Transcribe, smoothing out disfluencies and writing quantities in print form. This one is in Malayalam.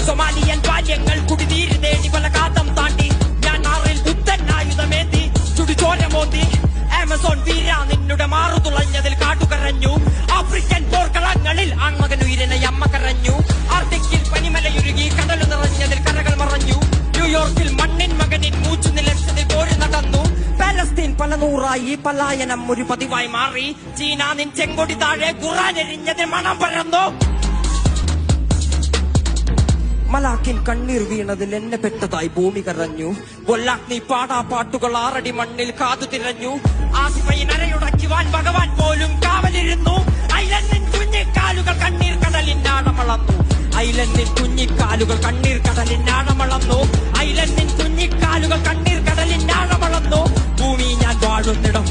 സൊമാലിയൻ ബാല്യങ്ങൾ കുടിനീര് തേടി പല കാതം താണ്ടി ഞാൻ ആറിൽ ബുദ്ധൻ ആയുധമേന്തി ചുടുചോരമോന്തി ആമസോൺ വീര നിന്നുടെ മാറുതുളഞ്ഞതിൽ കാട്ടുകരഞ്ഞു ആഫ്രിക്കൻ പോർക്കളങ്ങളിൽ ആൺമകനുയരനെ അമ്മ കരഞ്ഞു ആർട്ടിക്കിൽ പനിമലയുരുകി കടലു നിറഞ്ഞതിൽ കരകൾ മറഞ്ഞു ന്യൂയോർക്കിൽ മണ്ണിൻ മകനിൻ മൂച്ചു നിലച്ചതിൽ പോര് നടന്നു പാലസ്തീൻ പല നൂറായി പലായനം ഒരു പതിവായി മാറി ചീന നിൻ ചെങ്കൊടി താഴെ ഖുർആൻ എരിഞ്ഞതിൽ മണം പരന്നു മലാക്കിൻ കണ്ണീർ വീണതിൽ എന്നെ പെട്ടതായി ഭൂമി കരഞ്ഞു കൊല്ലാഗ്നി പാടാ പാട്ടുകൾ 6 അടി മണ്ണിൽ കാതു തിരഞ്ഞു ആസിഫയിൻ അരയുടയ്ക്കുവാൻ ഭഗവാൻ പോലും കാവലിരുന്നു ഐലൻഡിൻ കുഞ്ഞിക്കാലുകൾ കണ്ണീർ കടലിനാഴമളന്നു ഐലൻഡിൻ കുഞ്ഞിക്കാലുകൾ കണ്ണീർ കടലിനാഴമളന്നു ഐലൻഡിൻ കുഞ്ഞിക്കാലുകൾ കണ്ണീർ കടലിനാഴമളന്നു ഭൂമി ഞാൻ വാഴുന്നിടം